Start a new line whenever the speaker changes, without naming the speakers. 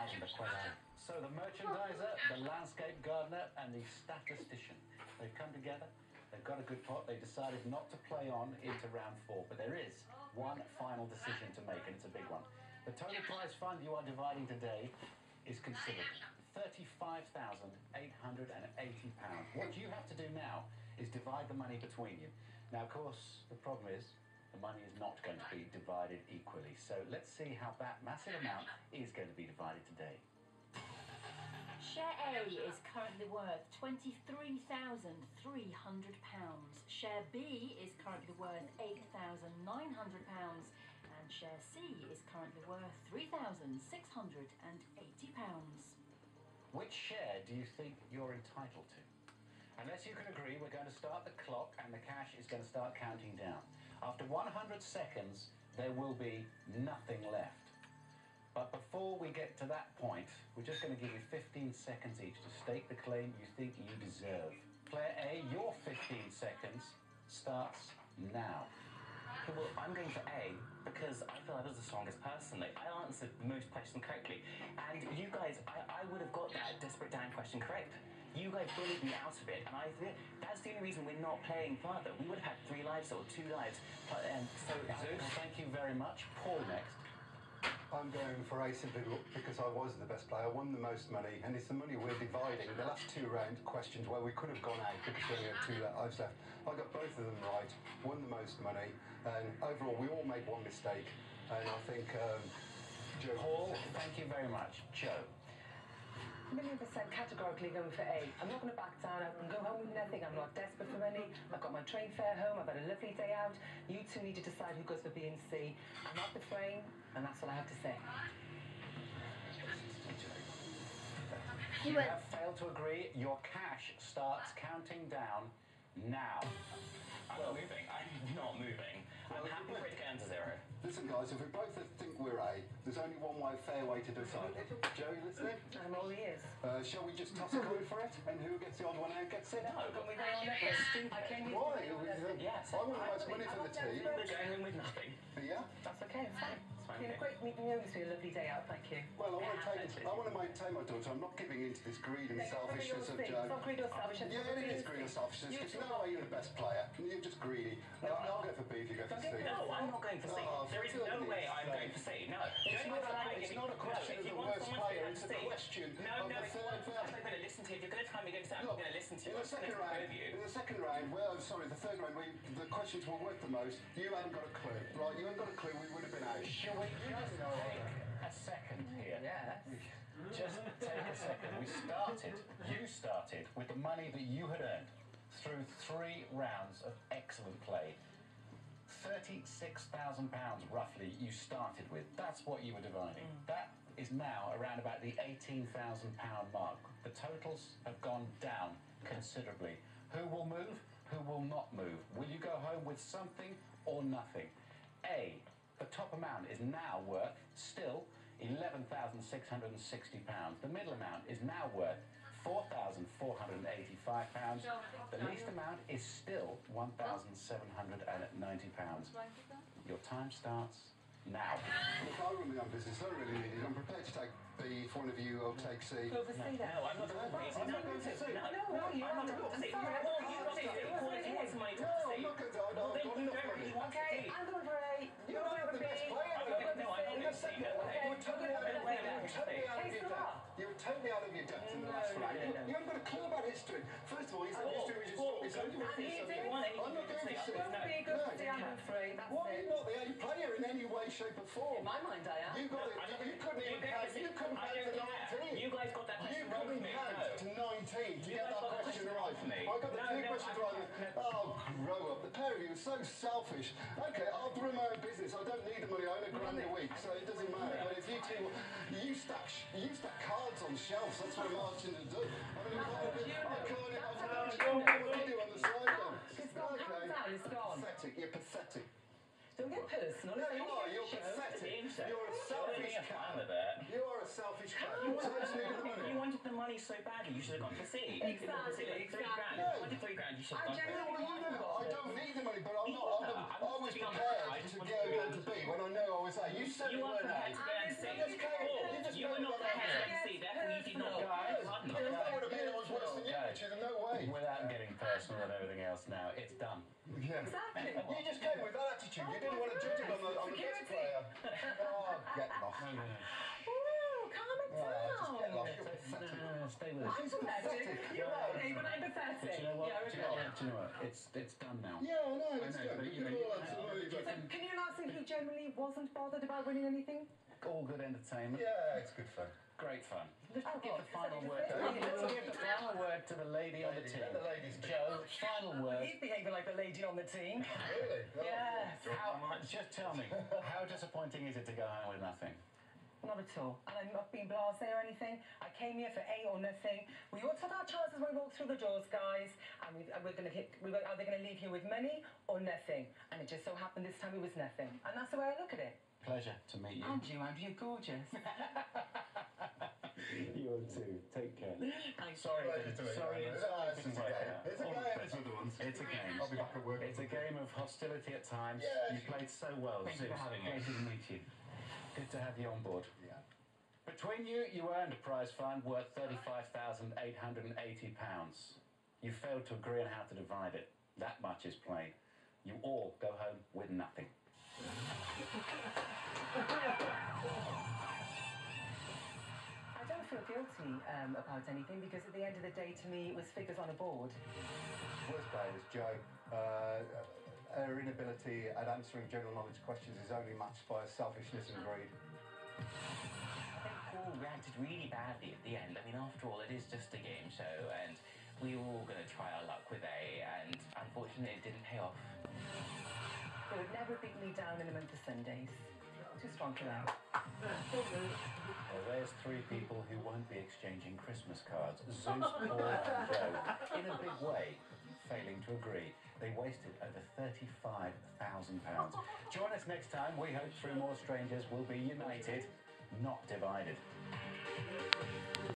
1,000 are quite. So the merchandiser, the landscape gardener, and the statistician, they've come together. They've got a good pot. They decided not to play on into round 4, but there is one final decision to make, and it's a big one. The total prize fund you are dividing today is considerable. £35,880. What you have to do now is divide the money between you. Now, of course, the problem is the money is not going to be divided equally. So let's see how that massive amount is going to be divided today.
Share A is currently worth £23,300. Share B is currently worth £8,900. And share C is currently worth £3,680.
Which share do you think you're entitled to? Unless you can agree, we're going to start the clock and the cash is going to start counting down. After 100 seconds, there will be nothing left. But before we get to that point, we're just going to give you 15 seconds each to stake the claim you think you deserve. Player A, your 15 seconds starts now.
Okay, well, I'm going for A because I feel I was the strongest personally. I answered most questions correctly. And you guys, I would have got that Desperate Dan question correct. You guys bullied me out of it, and I think that's the only reason we're not playing further. We would have had 3 lives or 2 lives.
So, Zeus, thank you very much. Paul next.
I'm going for A simply because I was the best player, won the most money, and it's the money we're dividing. The last 2 round questions where we could have gone out because we only had 2 lives left. I got both of them right, won the most money, and overall we all made 1 mistake. And I think Joe.
Paul, thank you very much. Joe.
1,000,000% categorically going for A. I'm not going to back down. I can go home with nothing. I'm not desperate for money. I've got my train fare home. I've had a lovely day out. You two need to decide who goes for B and C. I'm not the frame, and that's what I have to say.
You have failed to agree. Your cash starts counting down now.
I'm not moving. I'm not moving. I'm happy for it to get into 0.
Listen, guys, if we both think we're A, there's only one fair way to decide it. Joe, you listening?
I'm all ears.
Shall we just toss a coin for it? And who gets the odd one out gets it?
No,
Can we go on that? I came here.
Why?
Yes.
I want the most money for the team.
We're going home with nothing.
Yeah?
That's okay. It's fine.
It's fine.
It's been a great meeting you. It's been a lovely day out. Thank you.
Well, I want to maintain my daughter. I'm not giving in to this greed and selfishness of Joe.
It's not greed or selfishness.
Yeah, it is greed or selfishness. Because you know why you're the best player. You're just greedy. I'll go for B if you go for C.
No, I'm not going for C. There is no way I'm going for C. No.
It's not a question of the worst player. It's a question of the third player.
I'm going to listen to you. If you're going to tell me you're going to say, I'm going to listen to you.
In the second round, the third round, where the questions were worth the most, you hadn't got a clue. Right, you hadn't got a clue, we would have been out.
Shall we just take a second here?
Yes.
Just take a second. You started with the money that you had earned through 3 rounds of excellent play. £36,000 roughly you started with. That's what you were dividing. That is now around about the £18,000 mark. The totals have gone down considerably. Who will move? Who will not move? Will you go home with something or nothing? A, the top amount is now worth still £11,660. The middle amount is now worth £4,485. The least amount is still £1,790. Your time starts now.
Look, I run my own business. I don't really need it. I'm prepared to take B if one of you will take C.
Go for C then.
No, I'm not going for C.
I'm not going for C.
No, I'm not going for C. Well, you got it. He wants money to C.
I'm not going to.
Well, then you don't really want to
Okay,
C.
I'm going for A.
You're not the best player.
No, I'm not going for C.
You're totally out of your depth. You were totally out of your depth in the last round. You haven't got a clue about history. First of all, you said history was your strongest. I'm not going for C.
Go for B, go for C, I'm going for A. That's
Well,
it.
you're not the only player in any way, shape or form.
In my mind, I am.
You got it. You couldn't even count. You couldn't count to 19.
You guys got that
You
question wrong for
couldn't
me.
count to 19 to get that question right. I got the 2 questions right. Oh, grow up. The pair of you are so selfish. Okay, I'll run my own business. I don't need the money. I earn £1,000 a week, so it doesn't matter. But if you two, you stack cards on shelves. That's what I'm asking you to do. I mean, what do you do on the side then?
It's gone. Calm down. It's gone.
Pathetic. You're pathetic.
Don't get personal.
No, you are. You're pathetic. You're a selfish cat. You are a selfish cat.
You wanted the money so badly, you should have gone for C.
Exactly.
£3 grand. You wanted £3 grand, you should have gone for C.
I don't need the money, but I'm not. I was prepared to go down to B when I know I was A. You said you weren't A.
You were not prepared to go and C. You were not prepared to
personal and everything else now. It's done.
Yeah.
Exactly.
You just came with that attitude. You didn't want to judge it on the best player. Oh, get lost.
Ooh, calm it down.
Just get lost. You're pathetic.
No, stay with us.
I'm pathetic. You are, but I'm pathetic.
But you know what?
Yeah,
Do you know what? It's done now.
Yeah, I know, it's
know,
good.
but
We
you
could
know,
all absolutely
So can you not think he generally wasn't bothered about winning anything?
All good entertainment.
Yeah, it's good fun.
Great fun. Let's
Oh,
give
God,
the final
is
word.
that
Let's give the final word to the lady on the team.
Let the ladies
Joe, final word.
He's behaving like the lady on the team.
Really? Oh,
Yes.
Just tell me, how disappointing is it to go home with nothing?
Not at all. And I'm not being blasé or anything. I came here for A or nothing. We all took our chances when we walked through the doors, guys. And we're going to hit. Are they going to leave here with money or nothing? And it just so happened this time it was nothing. And that's the way I look at it.
Pleasure to meet you.
And you, Andrew, you're gorgeous.
You too. Take care.
Sorry, it's a game. It's a game. It's other ones.
It's a game.
I'll be back at work.
It's a game of hostility at times.
Yeah,
You played so well,
Thank you
Zeus.
for having me.
Great to meet you. Good to have you on board.
Yeah.
Between you, you earned a prize fund worth £35,880. You failed to agree on how to divide it. That much is plain. You all go home with nothing.
I don't feel guilty about anything because at the end of the day, to me, it was figures on a board.
Worst player was Joe. Her inability at answering general knowledge questions is only matched by her selfishness and greed.
I think Paul reacted really badly at the end. I mean, after all, it is just a game show, and we were all going to try our luck with A, and unfortunately, it didn't pay off.
They would never beat me down in a month of Sundays. Too strong for that.
Well, there's three people who won't be exchanging Christmas cards. Zeus, Paul and Joe. In a big way, failing to agree. They wasted over £35,000. Join us next time. We hope Three More Strangers will be united, not divided.